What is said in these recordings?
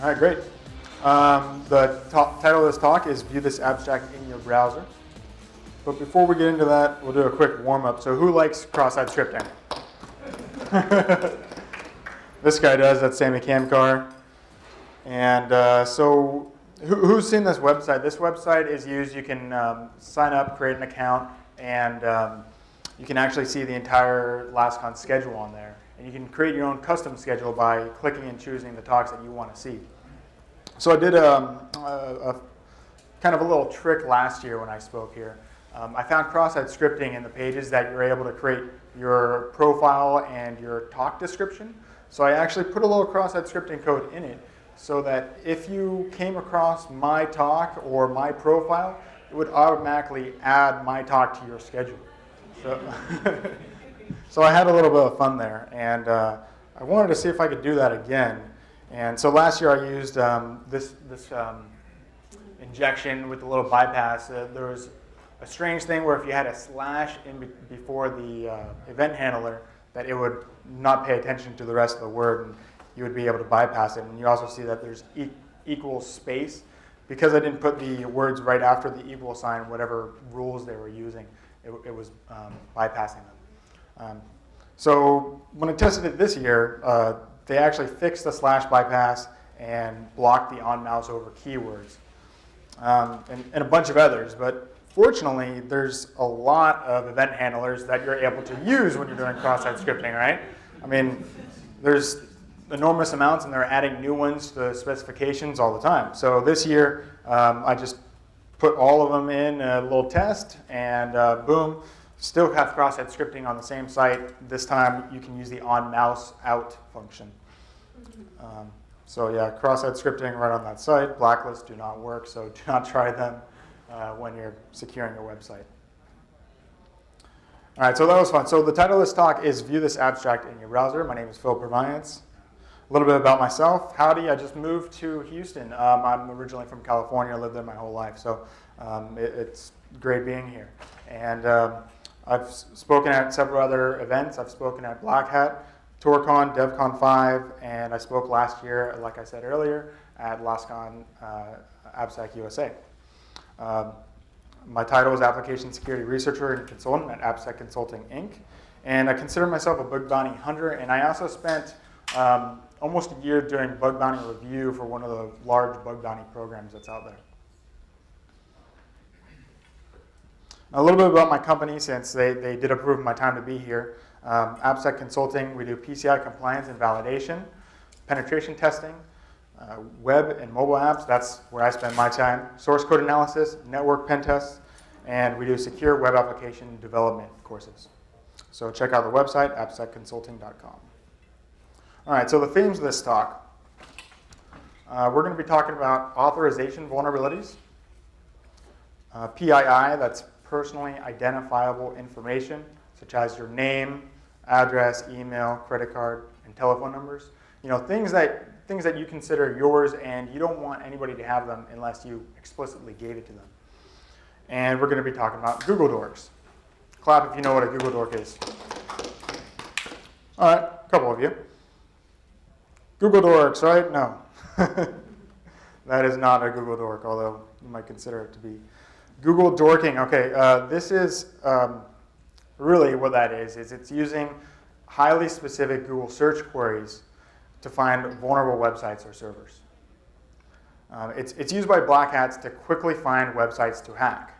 All right, great. The title of this talk is View This Abstract in Your Browser. But before we get into that, we'll do a quick warm-up. So who likes cross-site scripting? This guy does. That's Sammy Kamkar. And so who's seen this website? This website is used. You can sign up, create an account, and you can actually see the entire LastCon schedule on there. And you can create your own custom schedule by clicking and choosing the talks that you want to see. So I did a kind of a little trick last year when I spoke here. I found cross-site scripting in the pages that you're able to create your profile and your talk description. So I actually put a little cross-site scripting code in it so that if you came across my talk or my profile, it would automatically add my talk to your schedule. So, so I had a little bit of fun there, and I wanted to see if I could do that again. And so last year I used this injection with a little bypass. There was a strange thing where if you had a slash in before the event handler, that it would not pay attention to the rest of the word, and you would be able to bypass it. And you also see that there's equal space. Because I didn't put the words right after the equal sign, whatever rules they were using, it was bypassing them. So when I tested it this year, they actually fixed the slash bypass and blocked the on mouse over keywords, and a bunch of others. But fortunately, there's a lot of event handlers that you're able to use when you're doing cross-site scripting, right? I mean, there's enormous amounts, and they're adding new ones to specifications all the time. So this year, I just put all of them in a little test, and boom, still have cross-site scripting on the same site. This time, you can use the on-mouse out function. So yeah, cross-site scripting right on that site. Blacklists do not work, so do not try them when you're securing your website. All right, so that was fun. So the title of this talk is View This Abstract in Your Browser. My name is Purviance. A little bit about myself. Howdy, I just moved to Houston. I'm originally from California. I lived there my whole life, so it's great being here. And I've spoken at several other events. I've spoken at Black Hat, TourCon, DevCon 5, and I spoke last year, like I said earlier, at LastCon AppSec USA. My title is Application Security Researcher and Consultant at AppSec Consulting, Inc. And I consider myself a bug bounty hunter, and I also spent almost a year doing bug bounty review for one of the large bug bounty programs that's out there. A little bit about my company, since they did approve my time to be here. AppSec Consulting, we do PCI compliance and validation, penetration testing, web and mobile apps, that's where I spend my time, source code analysis, network pen tests, and we do secure web application development courses. So check out the website, appsecconsulting.com. All right, so the themes of this talk. We're going to be talking about authorization vulnerabilities, PII, that's personally identifiable information, such as your name, address, email, credit card, and telephone numbers. You know, things that you consider yours, and you don't want anybody to have them unless you explicitly gave it to them. And we're going to be talking about Google Dorks. Clap if you know what a Google Dork is. All right, a couple of you. Google Dorks, right? No. That is not a Google Dork, although you might consider it to be. Google Dorking, okay, this is really what that is it's using highly specific Google search queries to find vulnerable websites or servers. It's used by black hats to quickly find websites to hack,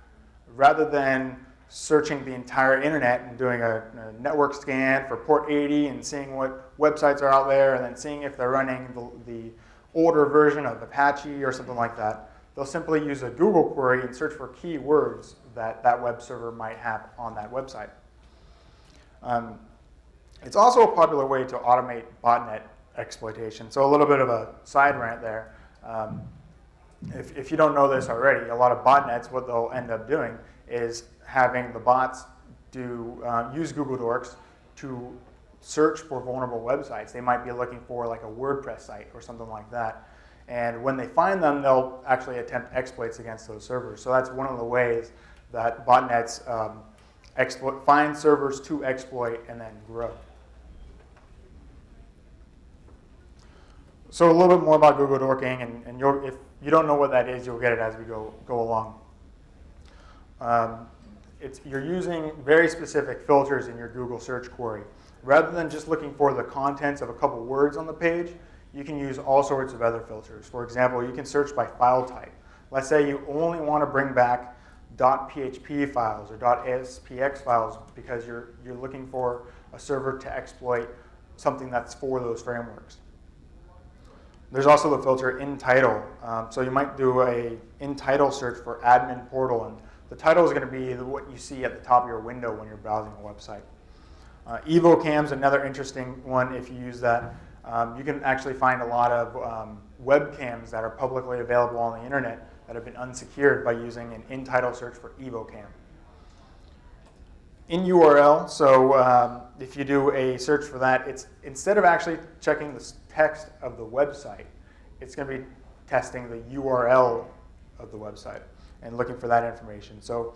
rather than searching the entire internet and doing a network scan for port 80 and seeing what websites are out there and then seeing if they're running the older version of Apache or something like that. They'll simply use a Google query and search for keywords that that web server might have on that website. It's also a popular way to automate botnet exploitation. So a little bit of a side rant there. If you don't know this already, a lot of botnets, what they'll end up doing is having the bots use Google Dorks to search for vulnerable websites. They might be looking for like a WordPress site or something like that. And when they find them, they'll actually attempt exploits against those servers. So that's one of the ways that botnets find servers to exploit and then grow. So a little bit more about Google dorking, and if you don't know what that is, you'll get it as we go along. You're using very specific filters in your Google search query. Rather than just looking for the contents of a couple words on the page, you can use all sorts of other filters. For example, you can search by file type. Let's say you only want to bring back .php files or .aspx files because you're looking for a server to exploit something that's for those frameworks. There's also the filter in title. So you might do a in title search for admin portal, and the title is going to be what you see at the top of your window when you're browsing a website. EvoCam is another interesting one. If you use that, you can actually find a lot of webcams that are publicly available on the internet that have been unsecured by using an in title search for EvoCam. In URL, so if you do a search for that, it's instead of actually checking the text of the website, it's going to be testing the URL of the website and looking for that information. So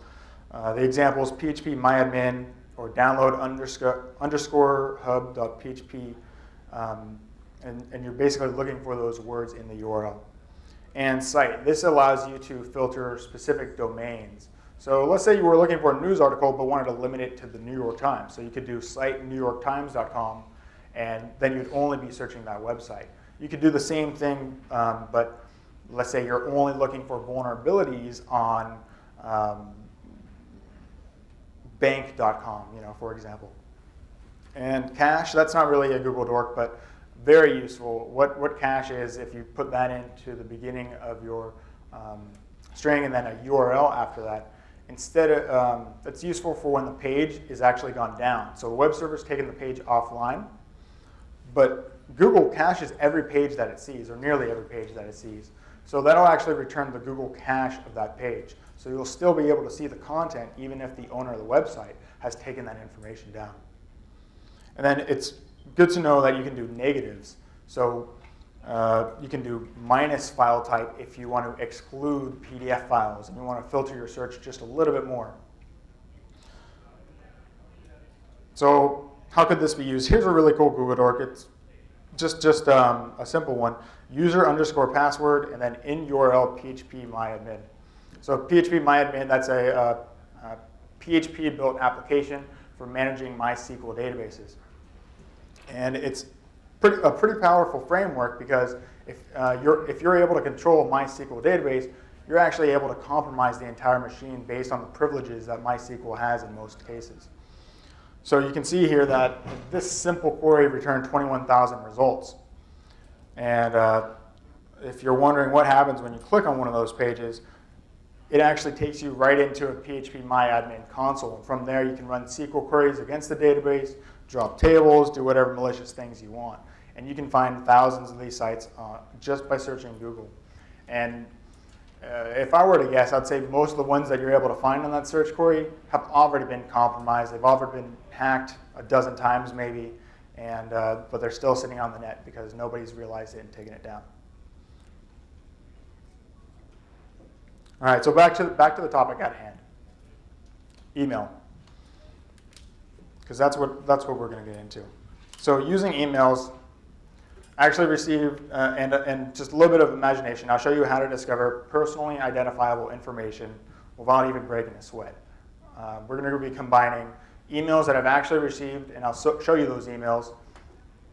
the example is PHP myadmin or download underscore hub.php, and you're basically looking for those words in the URL. And site, this allows you to filter specific domains. So let's say you were looking for a news article but wanted to limit it to the New York Times. So you could do site newyorktimes.com, and then you'd only be searching that website. You could do the same thing, but let's say you're only looking for vulnerabilities on bank.com, for example. And cache, that's not really a Google dork, but very useful. What cache is, if you put that into the beginning of your string and then a URL after that, instead of, that's useful for when the page is actually gone down. So the web server's taken the page offline, but Google caches every page that it sees, or nearly every page that it sees. So that'll actually return the Google cache of that page. So you'll still be able to see the content even if the owner of the website has taken that information down. And then it's good to know that you can do negatives. So you can do minus file type if you want to exclude PDF files and you want to filter your search just a little bit more. So how could this be used? Here's a really cool Google dork. It's just a simple one. User underscore password and then in URL PHP myadmin. So PHP myadmin, that's a PHP built application for managing MySQL databases. And it's a pretty powerful framework because if you're able to control a MySQL database, you're actually able to compromise the entire machine based on the privileges that MySQL has in most cases. So you can see here that this simple query returned 21,000 results. And if you're wondering what happens when you click on one of those pages, it actually takes you right into a PHP myadmin console. And from there, you can run SQL queries against the database, drop tables, do whatever malicious things you want. And you can find thousands of these sites just by searching Google. And if I were to guess, I'd say most of the ones that you're able to find on that search query have already been compromised. They've already been hacked a dozen times maybe, and but they're still sitting on the net because nobody's realized it and taken it down. All right, so back to the topic at hand. Email, because that's what we're going to get into. So using emails, I actually received, and just a little bit of imagination, I'll show you how to discover personally identifiable information without even breaking a sweat. We're going to be combining emails that I've actually received, and I'll show you those emails,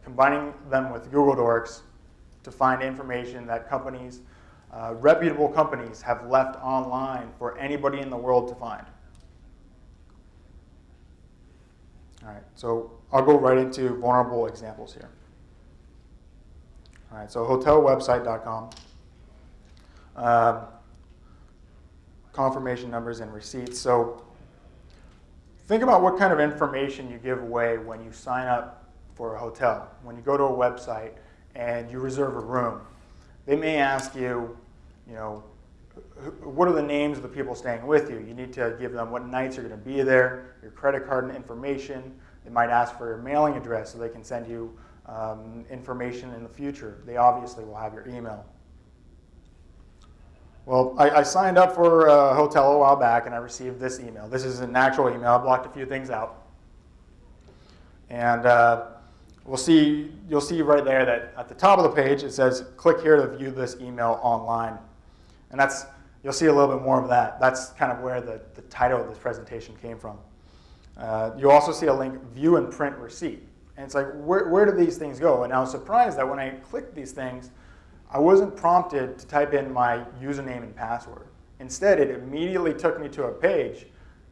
combining them with Google Dorks to find information that companies, reputable companies, have left online for anybody in the world to find. All right, so I'll go right into vulnerable examples here. All right, so hotelwebsite.com, confirmation numbers and receipts. So think about what kind of information you give away when you sign up for a hotel. When you go to a website and you reserve a room, they may ask you, what are the names of the people staying with you? You need to give them what nights you're going to be there, your credit card and information. They might ask for your mailing address so they can send you information in the future. They obviously will have your email. Well, I signed up for a hotel a while back and I received this email. This is an actual email. I blocked a few things out. And you'll see right there that at the top of the page it says, click here to view this email online. And you'll see a little bit more of that. That's kind of where the title of this presentation came from. You'll also see a link, view and print receipt. And it's like, where do these things go? And I was surprised that when I clicked these things, I wasn't prompted to type in my username and password. Instead, it immediately took me to a page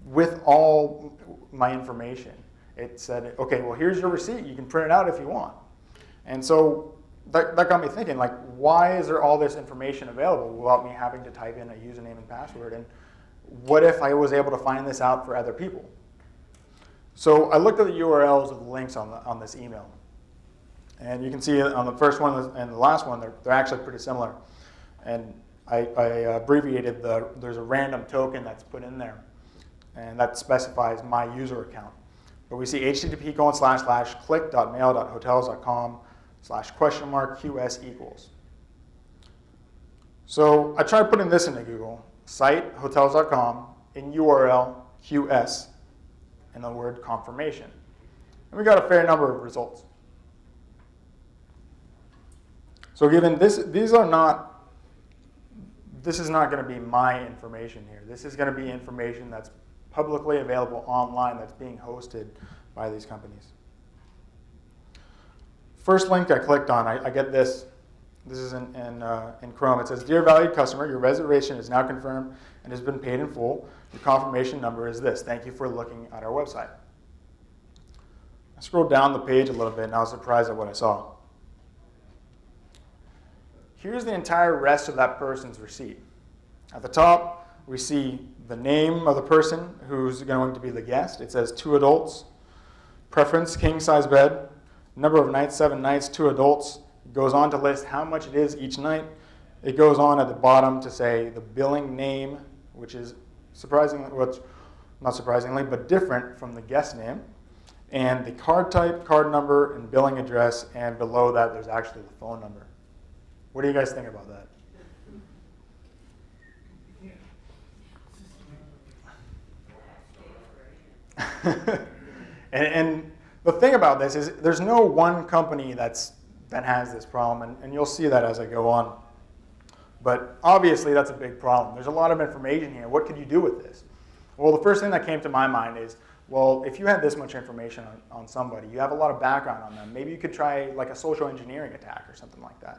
with all my information. It said, okay, well, here's your receipt. You can print it out if you want. And so that got me thinking, like, why is there all this information available without me having to type in a username and password? And what if I was able to find this out for other people? So I looked at the URLs of the links on this email. And you can see on the first one and the last one, they're actually pretty similar. And I abbreviated there's a random token that's put in there. And that specifies my user account. But we see http://click.mail.hotels.com/?QS equals. So I tried putting this into Google, site hotels.com in URL QS and the word confirmation. And we got a fair number of results. So given this is not going to be my information here. This is going to be information that's publicly available online that's being hosted by these companies. First link I clicked on, I get this. This is in Chrome. It says, "Dear valued customer, your reservation is now confirmed and has been paid in full. Your confirmation number is this. Thank you for looking at our website." I scrolled down the page a little bit and I was surprised at what I saw. Here's the entire rest of that person's receipt. At the top, we see the name of the person who's going to be the guest. It says 2 adults, preference, king size bed, number of nights, 7 nights, 2 adults. It goes on to list how much it is each night. It goes on at the bottom to say the billing name, which is not surprisingly, but different from the guest name, and the card type, card number, and billing address, and below that there's actually the phone number. What do you guys think about that? and the thing about this is there's no one company that has this problem, and you'll see that as I go on. But obviously that's a big problem. There's a lot of information here. What could you do with this? Well, the first thing that came to my mind is, well, if you had this much information on somebody, you have a lot of background on them, maybe you could try like a social engineering attack or something like that.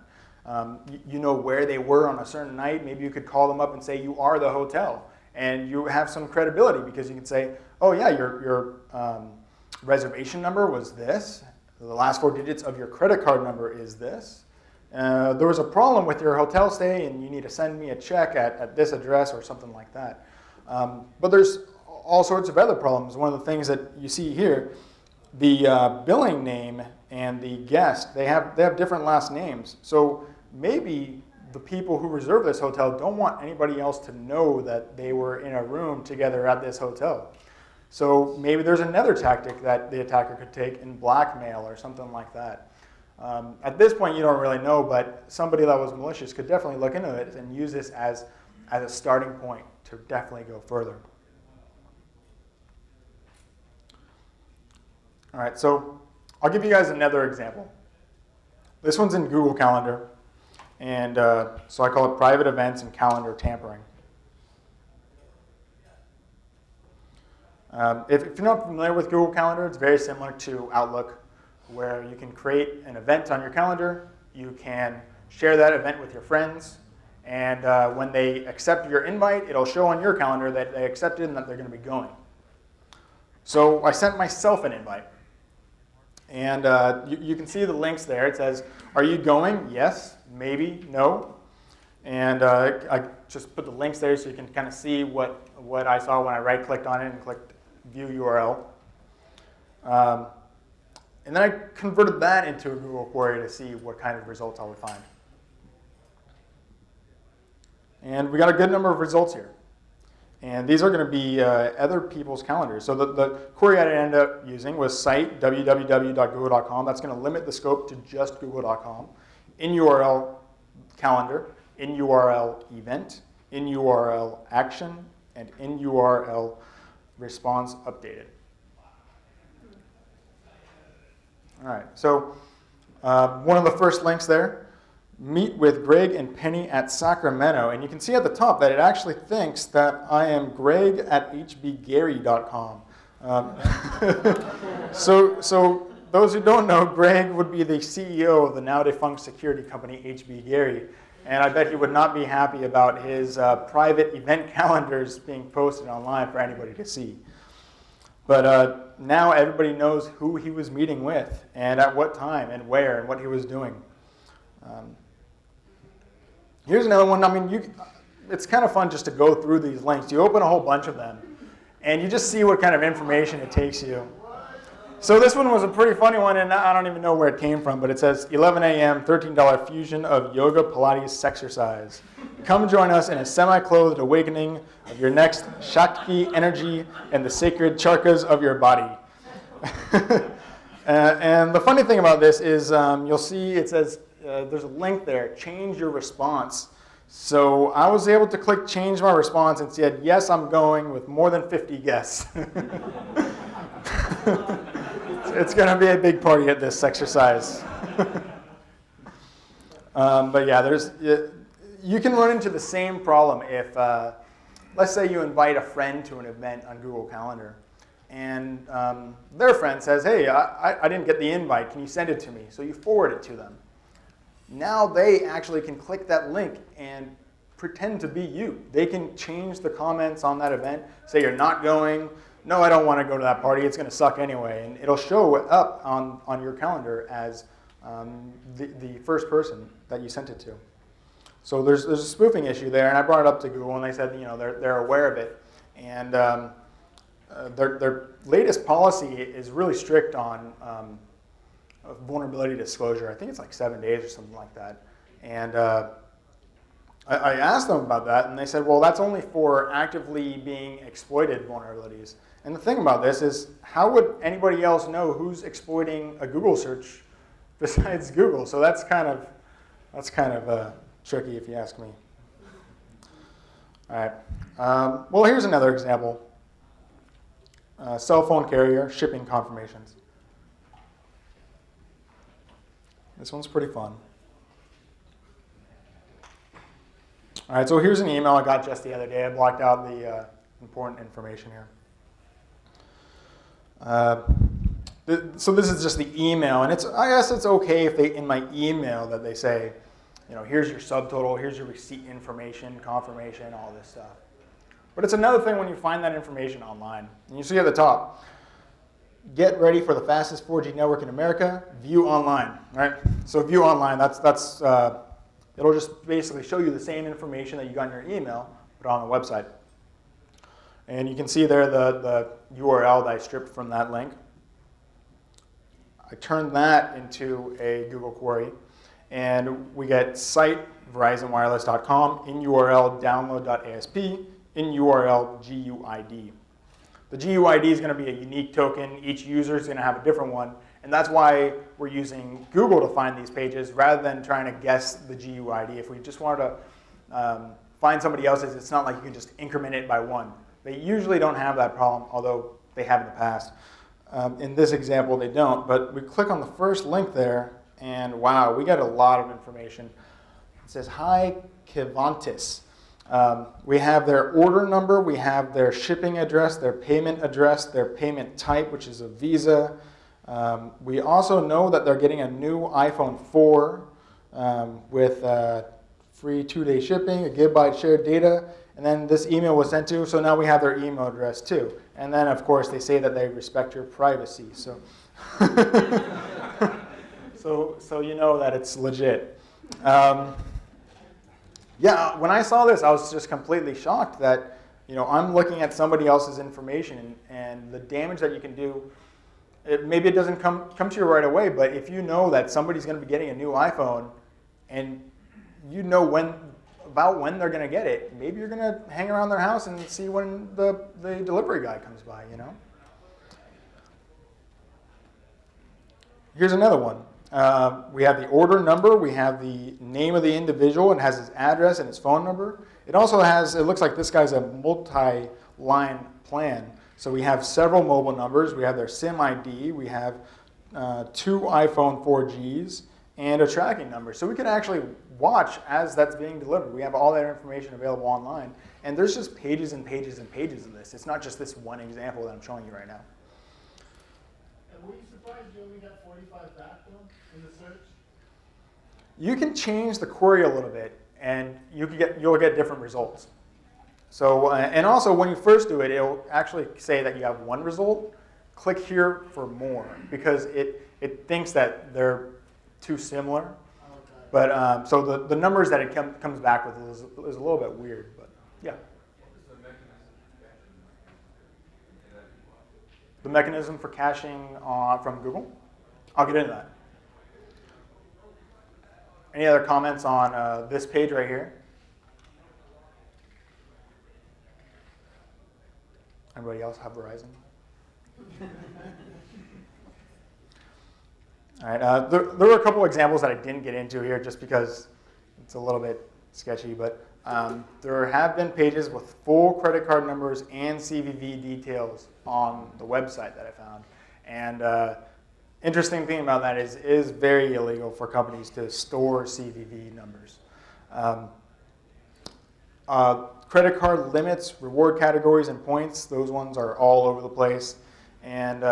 You know where they were on a certain night. Maybe you could call them up and say you are the hotel, and you have some credibility because you can say, oh yeah, your reservation number was this. The last 4 digits of your credit card number is this. There was a problem with your hotel stay, and you need to send me a check at this address or something like that. But there's all sorts of other problems. One of the things that you see here, the billing name and the guest, they have different last names. So maybe the people who reserve this hotel don't want anybody else to know that they were in a room together at this hotel. So maybe there's another tactic that the attacker could take in blackmail or something like that. At this point, you don't really know, but somebody that was malicious could definitely look into it and use this as a starting point to definitely go further. All right, so I'll give you guys another example. This one's in Google Calendar, and so I call it private events and calendar tampering. If you're not familiar with Google Calendar, it's very similar to Outlook, where you can create an event on your calendar, you can share that event with your friends, and when they accept your invite, it'll show on your calendar that they accepted and that they're going to be going. So I sent myself an invite. And you can see the links there. It says, are you going? Yes, maybe, no. And I just put the links there so you can kind of see what I saw when I right-clicked on it and clicked View URL. And then I converted that into a Google query to see what kind of results I would find. And we got a good number of results here. And these are going to be other people's calendars. So the query I ended up using was site www.google.com. That's going to limit the scope to just google.com. In URL calendar, in URL event, in URL action, and in URL response updated. All right, so one of the first links there, meet with Greg and Penny at Sacramento. And you can see at the top that it actually thinks that I am Greg at hbgary.com. So those who don't know, Greg would be the CEO of the now defunct security company HB Gary. And I bet he would not be happy about his private event calendars being posted online for anybody to see. But now everybody knows who he was meeting with and at what time and where and what he was doing. Here's another one. I mean, it's kind of fun just to go through these links. You open a whole bunch of them, and you just see what kind of information it takes you. So this one was a pretty funny one, and I don't even know where it came from, but it says 11 a.m., $13 fusion of yoga Pilates sexercise. Come join us in a semi-clothed awakening of your next Shakti energy and the sacred charkas of your body. And the funny thing about this is you'll see it says there's a link there, change your response. So I was able to click change my response and said, yes, I'm going with more than 50 guests. It's going to be a big party at this exercise. But yeah, you can run into the same problem if, let's say you invite a friend to an event on Google Calendar, and their friend says, hey, I didn't get the invite, can you send it to me? So you forward it to them. Now they actually can click that link and pretend to be you. They can change the comments on that event, say you're not going, no, I don't want to go to that party, it's going to suck anyway. And it'll show up on your calendar as the first person that you sent it to. So there's a spoofing issue there, and I brought it up to Google, and they said they're aware of it. And their latest policy is really strict on vulnerability disclosure. I think it's like 7 days or something like that. And I asked them about that, and they said, well, that's only for actively being exploited vulnerabilities. And the thing about this is, how would anybody else know who's exploiting a Google search besides Google? So that's kind of tricky, if you ask me. All right. Well, here's another example. Cell phone carrier shipping confirmations. This one's pretty fun. All right, so here's an email I got just the other day. I blocked out the important information here. So this is just the email, and I guess it's okay if in my email that they say, here's your subtotal, here's your receipt information, confirmation, all this stuff. But it's another thing when you find that information online. And you see at the top, get ready for the fastest 4G network in America, view online, right? So view online, it'll just basically show you the same information that you got in your email, but on the website. And you can see there the URL that I stripped from that link. I turned that into a Google query, and we get site verizonwireless.com, in URL download.asp, in URL GUID. The GUID is going to be a unique token. Each user is going to have a different one. And that's why we're using Google to find these pages rather than trying to guess the GUID. If we just wanted to find somebody else's, it's not like you can just increment it by one. They usually don't have that problem, although they have in the past. In this example, they don't. But we click on the first link there, and wow, we got a lot of information. It says, hi, Kivantis. We have their order number, we have their shipping address, their payment type, which is a Visa. We also know that they're getting a new iPhone 4 with free 2-day shipping, a gigabyte shared data, and then this email was sent to, so now we have their email address too. And then, of course, they say that they respect your privacy. So, so you know that it's legit. Yeah, when I saw this, I was just completely shocked that I'm looking at somebody else's information, and the damage that you can do. Maybe it doesn't come to you right away, but if you know that somebody's going to be getting a new iPhone, and you know about when they're going to get it, maybe you're going to hang around their house and see when the delivery guy comes by. Here's another one. We have the order number, we have the name of the individual, and has his address and his phone number. It also has, it looks like this guy's a multi-line plan. So we have several mobile numbers, we have their SIM ID, we have 2 iPhone 4Gs, and a tracking number. So we can actually watch as that's being delivered. We have all that information available online. And there's just pages and pages and pages of this. It's not just this one example that I'm showing you right now. And were you surprised you only got 45 back though in the search? You can change the query a little bit, and you'll get different results. So, and also when you first do it, it'll actually say that you have one result. Click here for more, because it thinks that they're too similar. Okay. But so the numbers that it comes back with is a little bit weird. But yeah. The mechanism for caching from Google? I'll get into that. Any other comments on this page right here? Anybody else have Verizon? All right, there are a couple examples that I didn't get into here just because it's a little bit sketchy, but there have been pages with full credit card numbers and CVV details on the website that I found. And interesting thing about that is it is very illegal for companies to store CVV numbers. Credit card limits, reward categories, and points, those ones are all over the place. And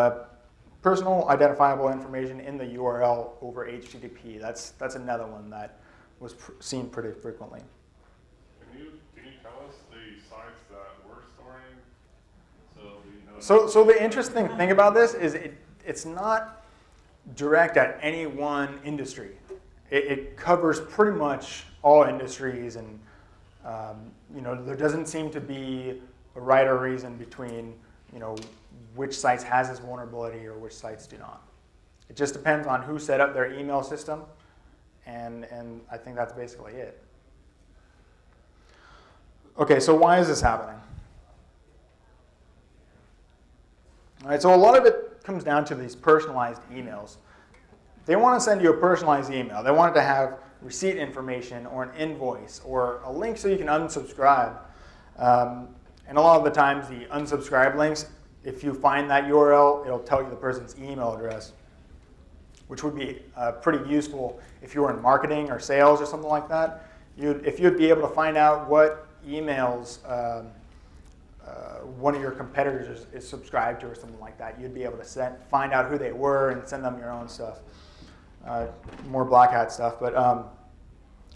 personal identifiable information in the URL over HTTP, that's another one that was seen pretty frequently. Can you tell us the sites that we're storing so we know? So the interesting thing about this is it's not direct at any one industry. It covers pretty much all industries, and there doesn't seem to be a right or reason between which sites has this vulnerability or which sites do not. It just depends on who set up their email system, and I think that's basically it. Okay, so why is this happening? All right, so a lot of it comes down to these personalized emails. They want to send you a personalized email. They want it to have receipt information or an invoice or a link so you can unsubscribe. And a lot of the times the unsubscribe links, if you find that URL, it'll tell you the person's email address, which would be pretty useful if you were in marketing or sales or something like that. If you'd be able to find out what emails one of your competitors is subscribed to or something like that, you'd be able to find out who they were and send them your own stuff. More black hat stuff. But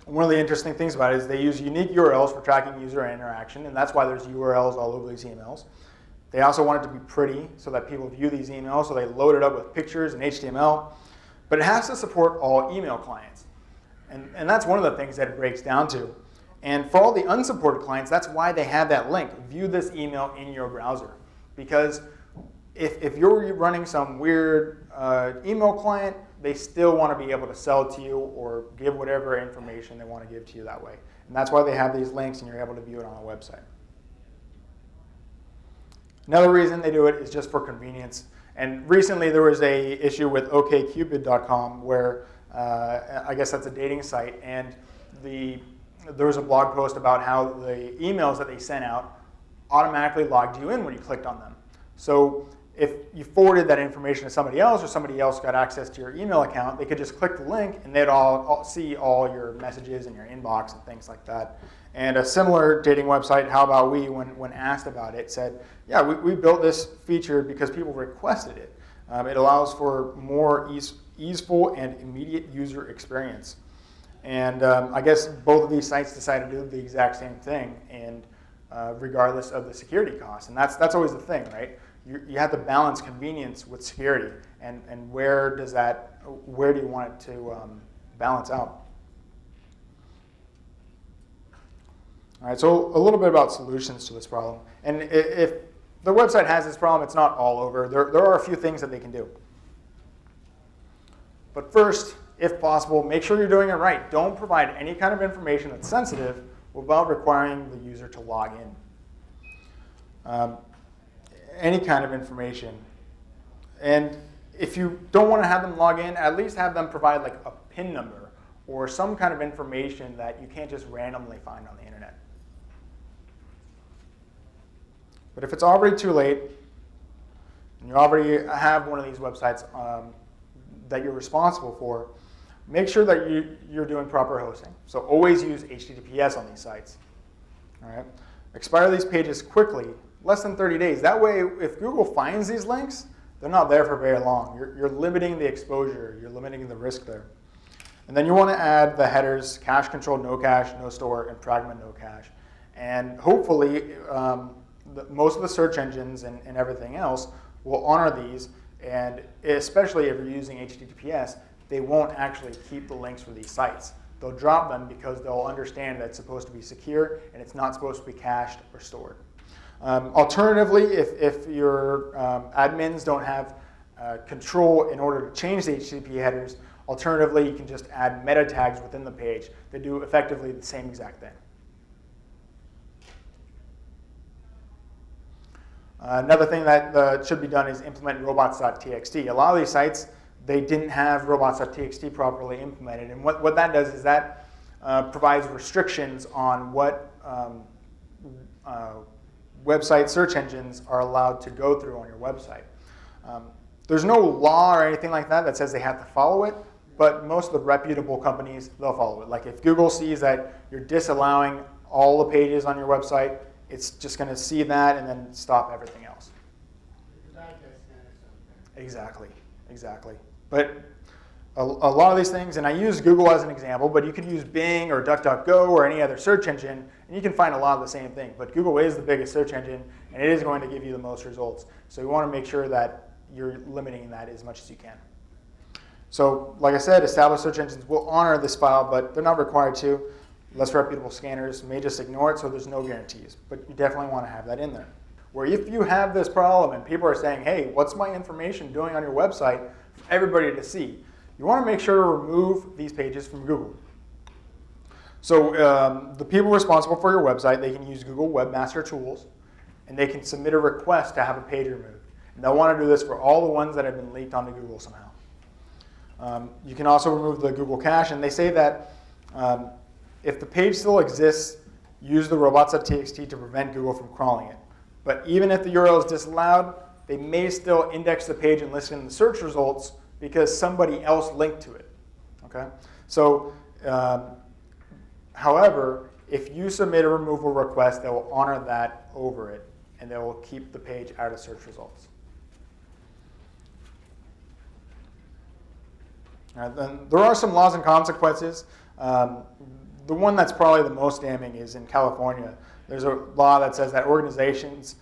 one of the interesting things about it is they use unique URLs for tracking user interaction, and that's why there's URLs all over these emails. They also want it to be pretty so that people view these emails, so they load it up with pictures and HTML. But it has to support all email clients. And that's one of the things that it breaks down to. And for all the unsupported clients, that's why they have that link. View this email in your browser. Because if you're running some weird email client, they still want to be able to sell to you or give whatever information they want to give to you that way. And that's why they have these links and you're able to view it on a website. Another reason they do it is just for convenience. And recently there was a issue with okcupid.com where I guess that's a dating site, and there was a blog post about how the emails that they sent out automatically logged you in when you clicked on them. So if you forwarded that information to somebody else or somebody else got access to your email account, they could just click the link and they'd all see all your messages in your inbox and things like that. And a similar dating website, How About We, when asked about it, said, yeah, we built this feature because people requested it. It allows for more easeful and immediate user experience. And I guess both of these sites decided to do the exact same thing, and regardless of the security costs. And that's always the thing, right? You have to balance convenience with security, and where do you want it to balance out? All right, so a little bit about solutions to this problem. And if the website has this problem, it's not all over. There are a few things that they can do. But first, if possible, make sure you're doing it right. Don't provide any kind of information that's sensitive without requiring the user to log in. Any kind of information. And if you don't want to have them log in, at least have them provide like a PIN number or some kind of information that you can't just randomly find on the internet. But if it's already too late, and you already have one of these websites that you're responsible for, make sure that you're doing proper hosting. So always use HTTPS on these sites. All right? Expire these pages quickly, less than 30 days. That way, if Google finds these links, they're not there for very long. You're limiting the exposure. You're limiting the risk there. And then you want to add the headers, cache control, no cache, no store, and pragma no cache. And hopefully, most of the search engines and everything else will honor these. And especially if you're using HTTPS, they won't actually keep the links for these sites. They'll drop them because they'll understand that it's supposed to be secure and it's not supposed to be cached or stored. Alternatively, if your admins don't have control in order to change the HTTP headers, alternatively, you can just add meta tags within the page that do effectively the same exact thing. Another thing that should be done is implement robots.txt. A lot of these sites, they didn't have robots.txt properly implemented. And what that does is that provides restrictions on what website search engines are allowed to go through on your website. There's no law or anything like that says they have to follow it, but most of the reputable companies, they'll follow it. Like if Google sees that you're disallowing all the pages on your website, it's just going to see that and then stop everything else. Exactly, exactly. But a lot of these things, and I use Google as an example, but you could use Bing or DuckDuckGo or any other search engine, and you can find a lot of the same thing. But Google is the biggest search engine, and it is going to give you the most results. So you want to make sure that you're limiting that as much as you can. So like I said, established search engines will honor this file, but they're not required to. Less reputable scanners may just ignore it, so there's no guarantees. But you definitely want to have that in there. Where if you have this problem and people are saying, hey, what's my information doing on your website for everybody to see? You want to make sure to remove these pages from Google. So the people responsible for your website, they can use Google Webmaster Tools, and they can submit a request to have a page removed. And they'll want to do this for all the ones that have been leaked onto Google somehow. You can also remove the Google cache, and they say that if the page still exists, use the robots.txt to prevent Google from crawling it. But even if the URL is disallowed, they may still index the page and list it in the search results because somebody else linked to it. Okay? So, however, if you submit a removal request, they will honor that over it, and they will keep the page out of search results. Then there are some laws and consequences. The one that's probably the most damning is in California. There's a law that says that organizations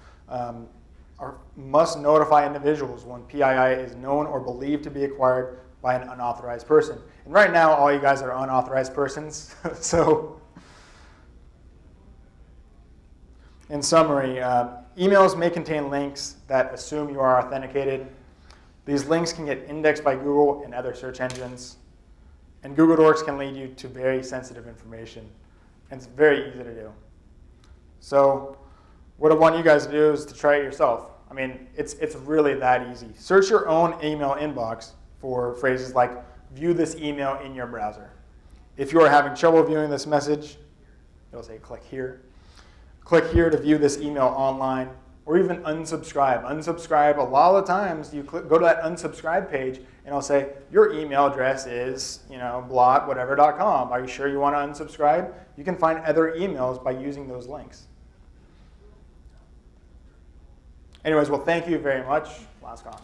must notify individuals when PII is known or believed to be acquired by an unauthorized person. And right now, all you guys are unauthorized persons. So, in summary, emails may contain links that assume you are authenticated. These links can get indexed by Google and other search engines. And Google Docs can lead you to very sensitive information. And it's very easy to do. So what I want you guys to do is to try it yourself. I mean, it's really that easy. Search your own email inbox for phrases like, view this email in your browser. If you are having trouble viewing this message, it'll say click here. Click here to view this email online. Or even unsubscribe. Unsubscribe, a lot of the times you go to that unsubscribe page and it'll say, your email address is, blot-whatever.com. Are you sure you want to unsubscribe? You can find other emails by using those links. Anyways, well, thank you very much. Last comment.